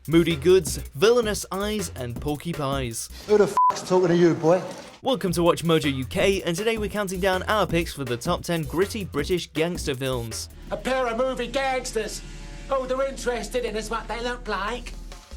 moody goods, villainous eyes, and porky pies. Who the f***'s talking to you, boy? Welcome to Watch Mojo UK, and today we're counting down our picks for the top 10 gritty British gangster films. A pair of movie gangsters. Oh, they're interested in us what they look like.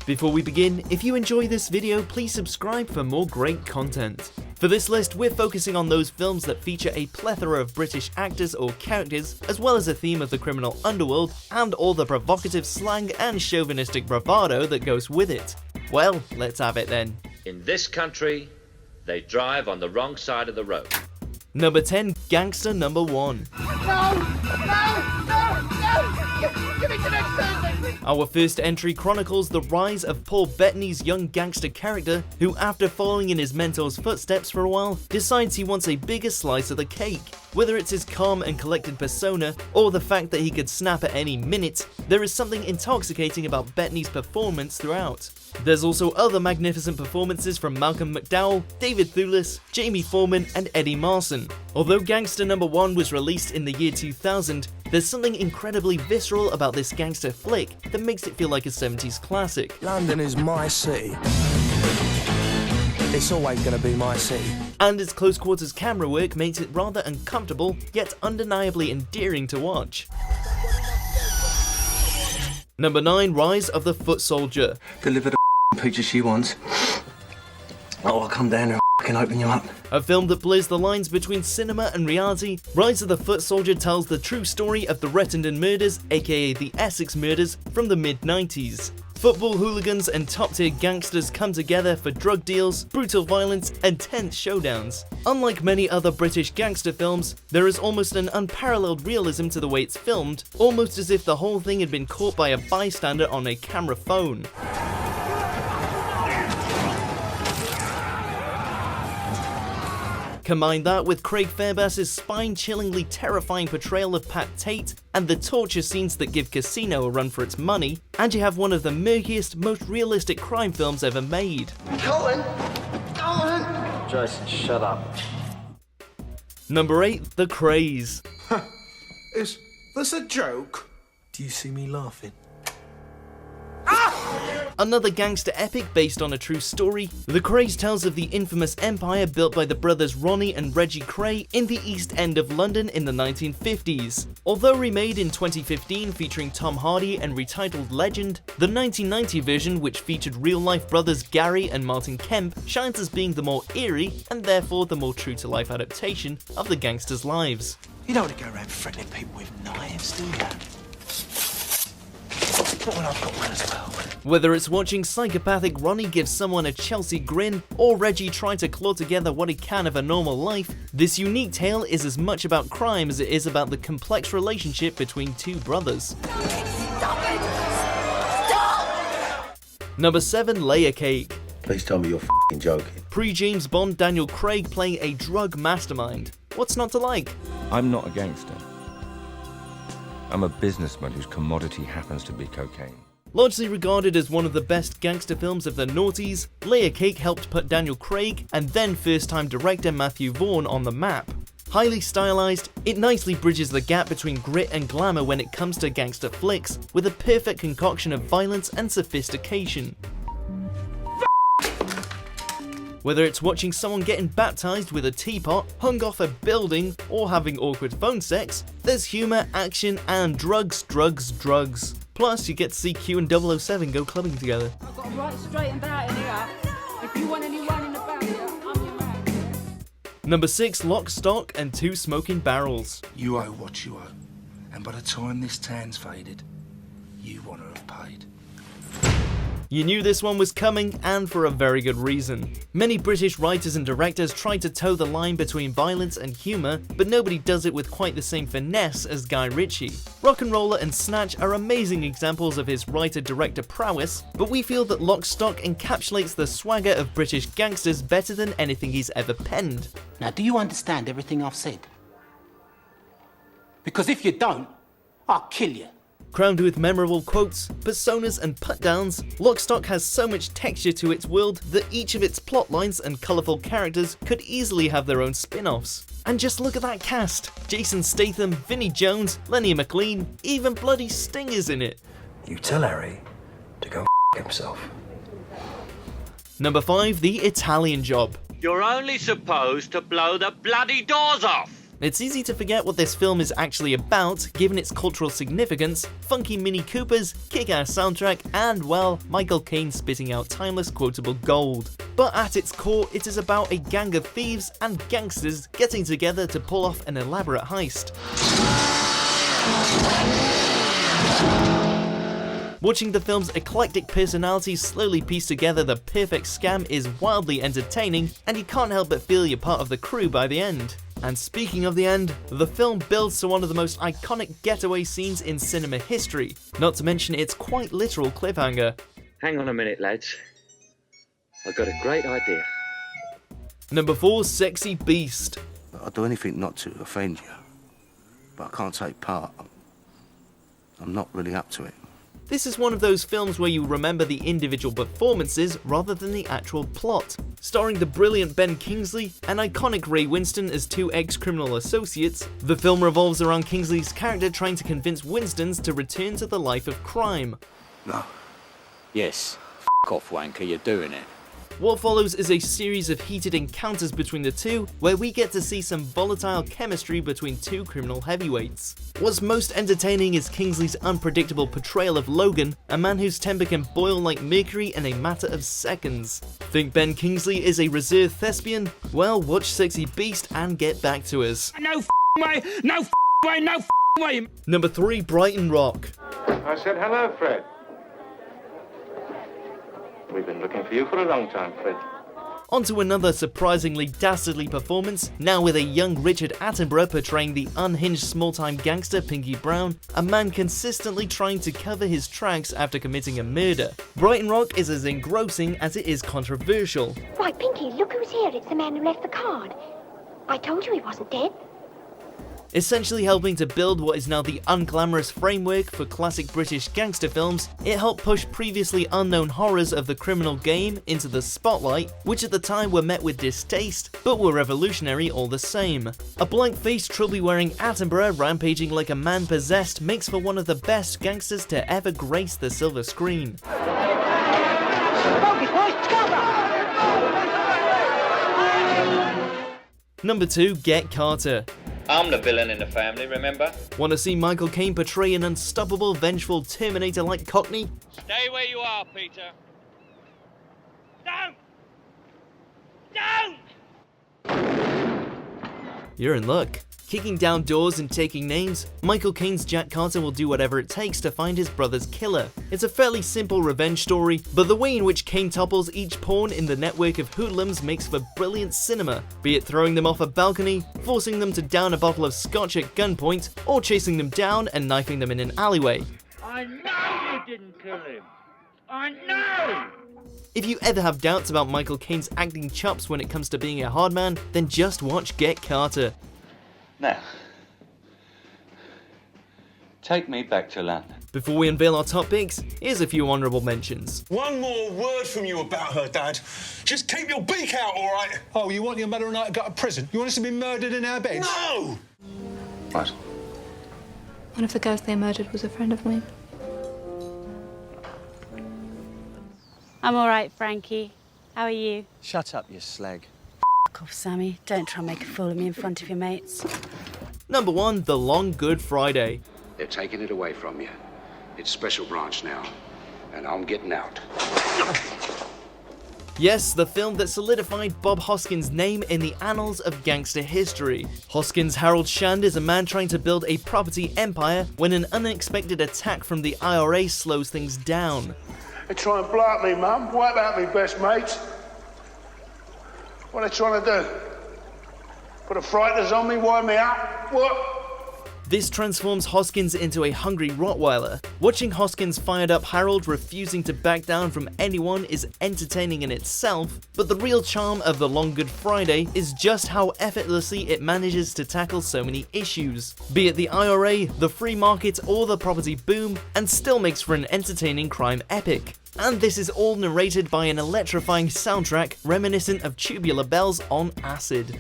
Before we begin, if you enjoy this video, please subscribe for more great content. For this list, we're focusing on those films that feature a plethora of British actors or characters, as well as a theme of the criminal underworld, and all the provocative slang and chauvinistic bravado that goes with it. Well, let's have it then. In this country, they drive on the wrong side of the road. Number 10, Gangster No.1. Give me the next person! Our first entry chronicles the rise of Paul Bettany's young gangster character, who after following in his mentor's footsteps for a while, decides he wants a bigger slice of the cake. Whether it's his calm and collected persona, or the fact that he could snap at any minute, there is something intoxicating about Bettany's performance throughout. There's also other magnificent performances from Malcolm McDowell, David Thewlis, Jamie Foreman, and Eddie Marsan. Although Gangster No.1 was released in the year 2000, there's something incredibly visceral about this gangster flick that makes it feel like a 70s classic. London is my city. It's always going to be my city. And its close quarters camera work makes it rather uncomfortable, yet undeniably endearing to watch. Number 9, Rise of the Footsoldier. Deliver the picture she wants. Oh, I'll come down and open you up. A film that blurs the lines between cinema and reality, Rise of the Footsoldier tells the true story of the Rettendon murders, aka the Essex murders, from the mid-90s. Football hooligans and top-tier gangsters come together for drug deals, brutal violence, and tense showdowns. Unlike many other British gangster films, there is almost an unparalleled realism to the way it's filmed, almost as if the whole thing had been caught by a bystander on a camera phone. Combine that with Craig Fairbass's spine-chillingly terrifying portrayal of Pat Tate, and the torture scenes that give Casino a run for its money, and you have one of the murkiest, most realistic crime films ever made. Colin! Jason, shut up. Number 8, The Krays. Is this a joke? Do you see me laughing? Another gangster epic based on a true story, The Krays tells of the infamous empire built by the brothers Ronnie and Reggie Kray in the East End of London in the 1950s. Although remade in 2015 featuring Tom Hardy and retitled Legend, the 1990 version, which featured real-life brothers Gary and Martin Kemp, shines as being the more eerie and therefore the more true-to-life adaptation of the gangsters' lives. You don't want to go around threatening people with knives, do you? Not when I've got one as well. Whether it's watching psychopathic Ronnie give someone a Chelsea grin, or Reggie try to claw together what he can of a normal life, this unique tale is as much about crime as it is about the complex relationship between two brothers. Stop it! Stop! Number 7, Layer Cake. Please tell me you're f***ing joking. Pre-James Bond Daniel Craig playing a drug mastermind. What's not to like? I'm not a gangster. I'm a businessman whose commodity happens to be cocaine. Largely regarded as one of the best gangster films of the noughties, Layer Cake helped put Daniel Craig and then first-time director Matthew Vaughn on the map. Highly stylized, it nicely bridges the gap between grit and glamour when it comes to gangster flicks, with a perfect concoction of violence and sophistication. Whether it's watching someone getting baptized with a teapot, hung off a building, or having awkward phone sex, there's humour, action, and drugs. Plus, you get to see Q and 007 go clubbing together. I've got right straight and out in here. If you want anyone in the back here, I'm your man. Number 6, Lock, Stock, and Two Smoking Barrels. You owe what you owe. And by the time this tan's faded, you want to have paid. You knew this one was coming, and for a very good reason. Many British writers and directors try to toe the line between violence and humour, but nobody does it with quite the same finesse as Guy Ritchie. Rock'n'Roller and Snatch are amazing examples of his writer-director prowess, but we feel that Lock, Stock encapsulates the swagger of British gangsters better than anything he's ever penned. Now, do you understand everything I've said? Because if you don't, I'll kill you. Crowned with memorable quotes, personas, and put-downs, Lock, Stock has so much texture to its world that each of its plot lines and colourful characters could easily have their own spin-offs. And just look at that cast! Jason Statham, Vinnie Jones, Lenny McLean, even bloody Sting is in it. You tell Harry to go himself. Number 5, The Italian Job. You're only supposed to blow the bloody doors off. It's easy to forget what this film is actually about, given its cultural significance, funky Mini Coopers, kick-ass soundtrack, and, well, Michael Caine spitting out timeless quotable gold. But at its core, it is about a gang of thieves and gangsters getting together to pull off an elaborate heist. Watching the film's eclectic personalities slowly piece together the perfect scam is wildly entertaining, and you can't help but feel you're part of the crew by the end. And speaking of the end, the film builds to one of the most iconic getaway scenes in cinema history, not to mention its quite literal cliffhanger. Hang on a minute, lads. I've got a great idea. Number 4, Sexy Beast. I'll do anything not to offend you, but I can't take part. I'm not really up to it. This is one of those films where you remember the individual performances rather than the actual plot. Starring the brilliant Ben Kingsley and iconic Ray Winston as two ex-criminal associates, the film revolves around Kingsley's character trying to convince Winston's to return to the life of crime. No. Yes. F off, wanker, you're doing it. What follows is a series of heated encounters between the two, where we get to see some volatile chemistry between two criminal heavyweights. What's most entertaining is Kingsley's unpredictable portrayal of Logan, a man whose temper can boil like mercury in a matter of seconds. Think Ben Kingsley is a reserved thespian? Well, watch Sexy Beast and get back to us. No way! No way! No way! Number 3, Brighton Rock. I said hello, Fred. We've been looking for you for a long time, Fred. On to another surprisingly dastardly performance, now with a young Richard Attenborough portraying the unhinged small-time gangster Pinky Brown, a man consistently trying to cover his tracks after committing a murder. Brighton Rock is as engrossing as it is controversial. Why, Pinky, look who's here. It's the man who left the card. I told you he wasn't dead. Essentially helping to build what is now the unglamorous framework for classic British gangster films, it helped push previously unknown horrors of the criminal game into the spotlight, which at the time were met with distaste, but were revolutionary all the same. A blank-faced, trilby-wearing Attenborough rampaging like a man possessed makes for one of the best gangsters to ever grace the silver screen. Number 2, Get Carter. I'm the villain in the family, remember? Want to see Michael Caine portray an unstoppable, vengeful Terminator-like Cockney? Stay where you are, Peter. Don't! Don't! You're in luck. Kicking down doors and taking names, Michael Caine's Jack Carter will do whatever it takes to find his brother's killer. It's a fairly simple revenge story, but the way in which Caine topples each pawn in the network of hoodlums makes for brilliant cinema, be it throwing them off a balcony, forcing them to down a bottle of scotch at gunpoint, or chasing them down and knifing them in an alleyway. I know you didn't kill him. I know! If you ever have doubts about Michael Caine's acting chops when it comes to being a hard man, then just watch Get Carter. Now, take me back to London. Before we unveil our top picks, here's a few honourable mentions. One more word from you about her, Dad. Just keep your beak out, all right? Oh, you want your mother and I to go to prison? You want us to be murdered in our beds? No! What? One of the girls they murdered was a friend of mine. I'm all right, Frankie. How are you? Shut up, you slag. Fuck off, Sammy. Don't try and make a fool of me in front of your mates. Number 1, The Long Good Friday. They're taking it away from you. It's special branch now, and I'm getting out. Yes, the film that solidified Bob Hoskins' name in the annals of gangster history. Hoskins' Harold Shand is a man trying to build a property empire when an unexpected attack from the IRA slows things down. They try and blow at me, Mum. Wipe out me best mates. What are they trying to do? Put a frighteners on me, wind me up? What? This transforms Hoskins into a hungry Rottweiler. Watching Hoskins' fired up Harold refusing to back down from anyone is entertaining in itself, but the real charm of The Long Good Friday is just how effortlessly it manages to tackle so many issues. Be it the IRA, the free market, or the property boom, and still makes for an entertaining crime epic. And this is all narrated by an electrifying soundtrack reminiscent of Tubular Bells on acid.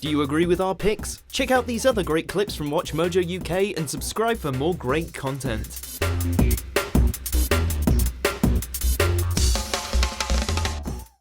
Do you agree with our picks? Check out these other great clips from Watch Mojo UK and subscribe for more great content.